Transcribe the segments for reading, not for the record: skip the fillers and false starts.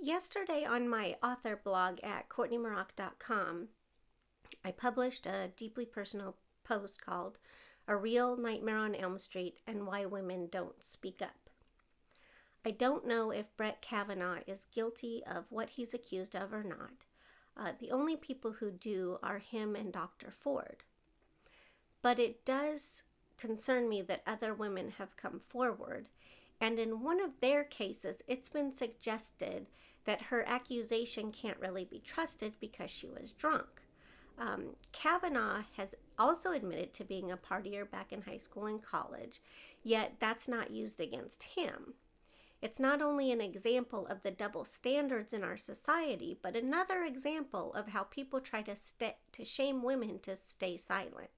Yesterday on my author blog at CourtneyMaroc.com, I published a deeply personal post called A Real Nightmare on Elm Street and Why Women Don't Speak Up. I don't know if Brett Kavanaugh is guilty of what he's accused of or not. The only people who do are him and Dr. Ford. But it does concern me that other women have come forward, and in one of their cases, it's been suggested that her accusation can't really be trusted because she was drunk. Kavanaugh has also admitted to being a partier back in high school and college, yet that's not used against him. It's not only an example of the double standards in our society, but another example of how people try to shame women to stay silent.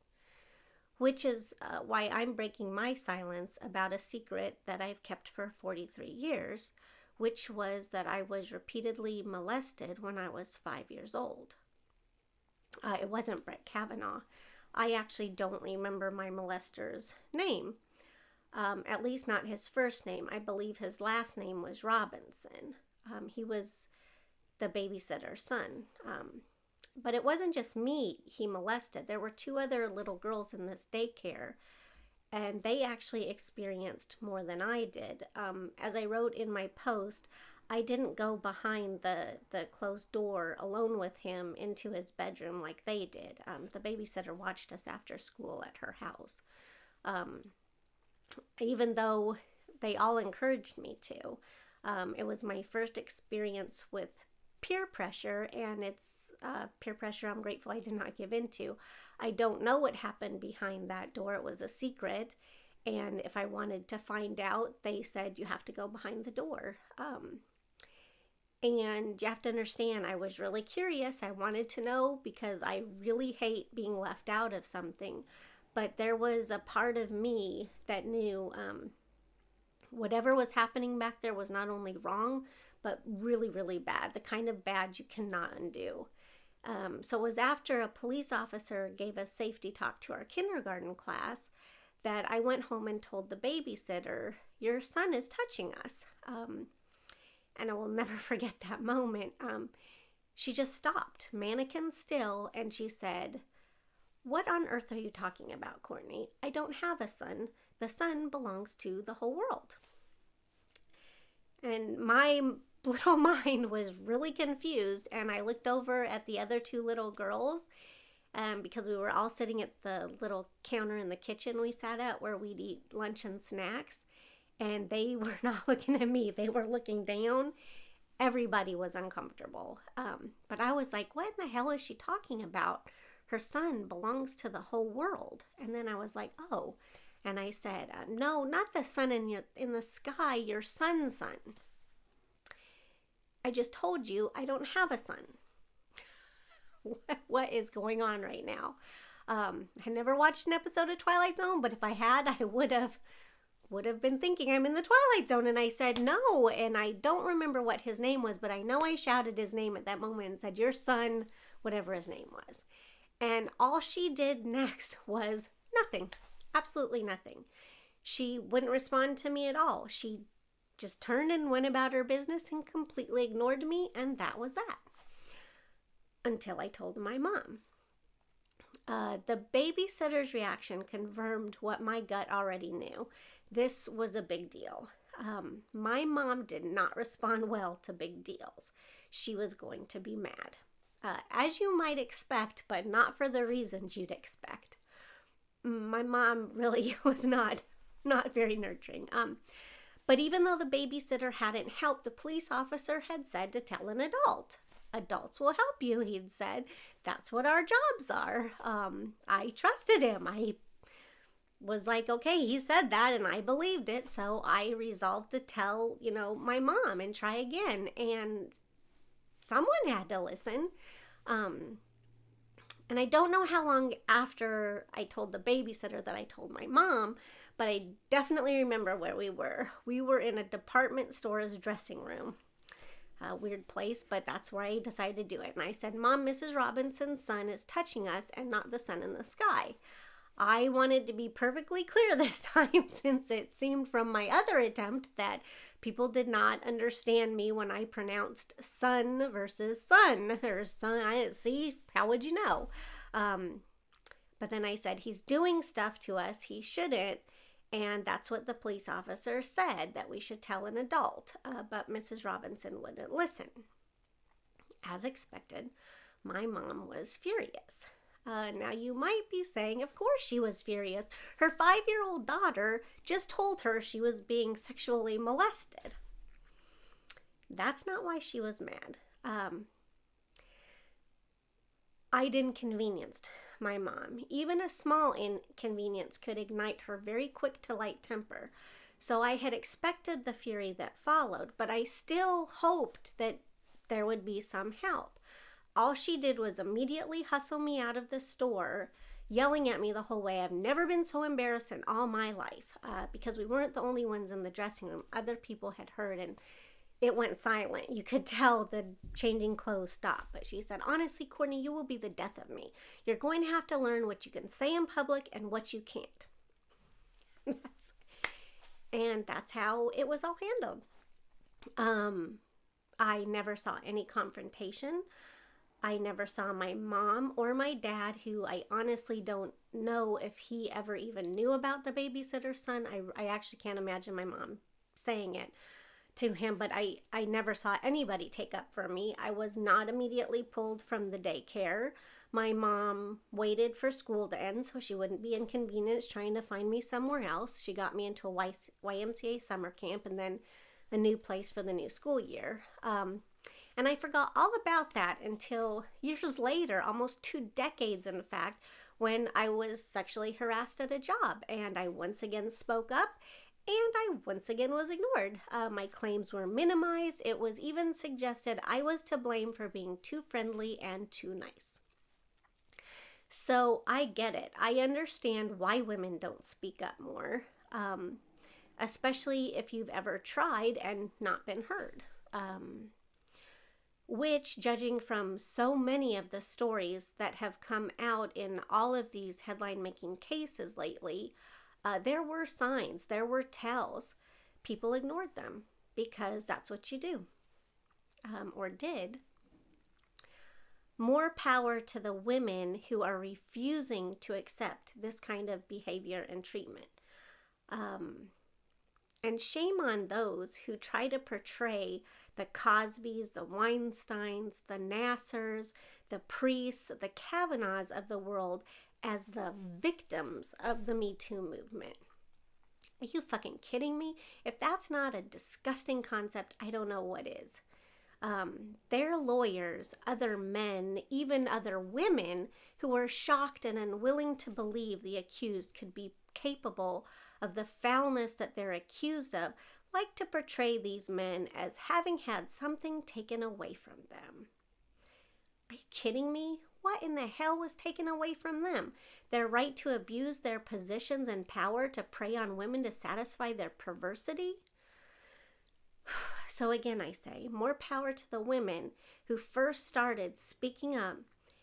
Which is why I'm breaking my silence about a secret that I've kept for 43 years, which was that I was repeatedly molested when I was 5 years old. It wasn't Brett Kavanaugh. I actually don't remember my molester's name. At least not his first name. I believe his last name was Robinson. He was the babysitter's son. But it wasn't just me he molested. There were 2 other little girls in this daycare, and they actually experienced more than I did. As I wrote in my post, I didn't go behind the closed door alone with him into his bedroom like they did. The babysitter watched us after school at her house. Even though they all encouraged me to. It was my first experience with peer pressure, and it's peer pressure I'm grateful I did not give into. I don't know what happened behind that door. It was a secret, and if I wanted to find out, they said you have to go behind the door. And you have to understand, I was really curious. I wanted to know because I really hate being left out of something. But there was a part of me that knew whatever was happening back there was not only wrong, but really, really bad. The kind of bad you cannot undo. So it was after a police officer gave a safety talk to our kindergarten class that I went home and told the babysitter, your son is touching us. And I will never forget that moment. She just stopped, mannequin still, and she said, what on earth are you talking about, Courtney? I don't have a son. The son belongs to the whole world. And my little mind was really confused, and I looked over at the other 2 little girls because we were all sitting at the little counter in the kitchen we sat at where we'd eat lunch and snacks, and they were not looking at me. They were looking down. Everybody was uncomfortable. But I was like, what in the hell is she talking about? Her son belongs to the whole world. And then I was like, oh. And I said, no, not the sun in the sky, your son's son. I just told you I don't have a son. What is going on right now? I never watched an episode of Twilight Zone, but if I had, I would have been thinking I'm in the Twilight Zone. And I said no, and I don't remember what his name was, but I know I shouted his name at that moment and said, your son, whatever his name was. And all she did next was nothing. Absolutely nothing. She wouldn't respond to me at all. She just turned and went about her business and completely ignored me, and that was that. Until I told my mom. The babysitter's reaction confirmed what my gut already knew. This was a big deal. My mom did not respond well to big deals. She was going to be mad. As you might expect, but not for the reasons you'd expect. My mom really was not very nurturing. But even though the babysitter hadn't helped, the police officer had said to tell an adult. Adults will help you, he'd said. That's what our jobs are. I trusted him. I was like, okay, he said that, and I believed it, so I resolved to tell, my mom and try again. And someone had to listen. And I don't know how long after I told the babysitter that I told my mom, but I definitely remember where we were. We were in a department store's dressing room. A weird place, but that's where I decided to do it. And I said, Mom, Mrs. Robinson's son is touching us and not the sun in the sky. I wanted to be perfectly clear this time, since it seemed from my other attempt that people did not understand me when I pronounced son versus son, or son. I didn't see, how would you know? But then I said, he's doing stuff to us he shouldn't. And that's what the police officer said, that we should tell an adult. But Mrs. Robinson wouldn't listen. As expected, my mom was furious. Now you might be saying, of course she was furious. Her 5-year-old daughter just told her she was being sexually molested. That's not why she was mad. I'd inconvenienced my mom. Even a small inconvenience could ignite her very quick to light temper. So I had expected the fury that followed, but I still hoped that there would be some help. All she did was immediately hustle me out of the store, yelling at me the whole way. I've never been so embarrassed in all my life, because we weren't the only ones in the dressing room. Other people had heard, and it went silent. You could tell the changing clothes stopped. But she said, honestly, Courtney, you will be the death of me. You're going to have to learn what you can say in public and what you can't. And that's how it was all handled. I never saw any confrontation. I never saw my mom or my dad, who I honestly don't know if he ever even knew about the babysitter's son. I actually can't imagine my mom saying it to him, but I never saw anybody take up for me. I was not immediately pulled from the daycare. My mom waited for school to end so she wouldn't be inconvenienced trying to find me somewhere else. She got me into a YMCA summer camp and then a new place for the new school year. And I forgot all about that until years later, almost 2 decades in fact, when I was sexually harassed at a job, and I once again spoke up, and I once again was ignored. My claims were minimized. It was even suggested I was to blame for being too friendly and too nice. So I get it. I understand why women don't speak up more, especially if you've ever tried and not been heard. Which, judging from so many of the stories that have come out in all of these headline-making cases lately, there were signs, there were tells. People ignored them because that's what you do, or did. More power to the women who are refusing to accept this kind of behavior and treatment. And shame on those who try to portray the Cosbys, the Weinsteins, the Nassers, the priests, the Kavanaughs of the world as the victims of the Me Too movement. Are you fucking kidding me? If that's not a disgusting concept, I don't know what is. Their lawyers, other men, even other women who are shocked and unwilling to believe the accused could be capable of the foulness that they're accused of, like to portray these men as having had something taken away from them. Are you kidding me? What in the hell was taken away from them? Their right to abuse their positions and power to prey on women to satisfy their perversity? So again, I say, more power to the women who first started speaking up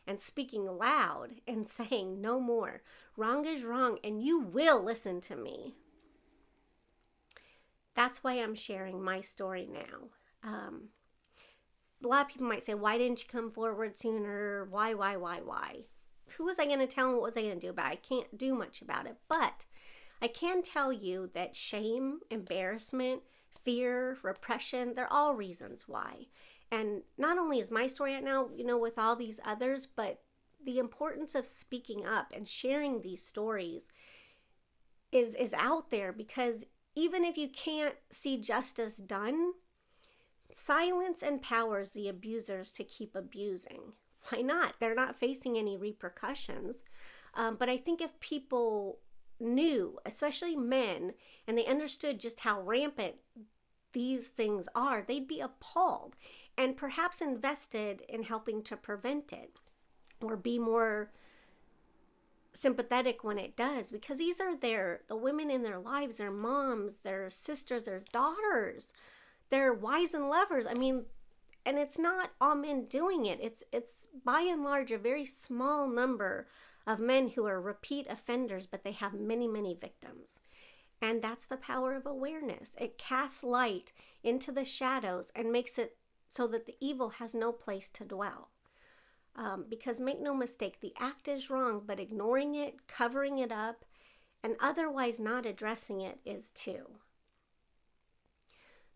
and speaking loud and saying no more. Wrong is wrong, and you will listen to me. That's why I'm sharing my story now. A lot of people might say, why didn't you come forward sooner? Why? Who was I going to tell and what was I going to do about it? I can't do much about it, but I can tell you that shame, embarrassment, fear, repression, they're all reasons why. And not only is my story out now, with all these others, but the importance of speaking up and sharing these stories is out there, because even if you can't see justice done, silence empowers the abusers to keep abusing. Why not? They're not facing any repercussions. But I think if people knew, especially men, and they understood just how rampant these things are, they'd be appalled and perhaps invested in helping to prevent it, or be more sympathetic when it does, because these are the women in their lives, their moms, their sisters, their daughters, their wives and lovers. I mean, and it's not all men doing it. It's by and large a very small number of men who are repeat offenders, but they have many, many victims. And that's the power of awareness. It casts light into the shadows and makes it so that the evil has no place to dwell. Because make no mistake, the act is wrong, but ignoring it, covering it up, and otherwise not addressing it is too.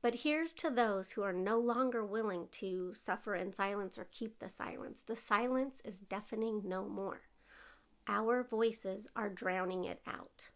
But here's to those who are no longer willing to suffer in silence or keep the silence. The silence is deafening no more. Our voices are drowning it out.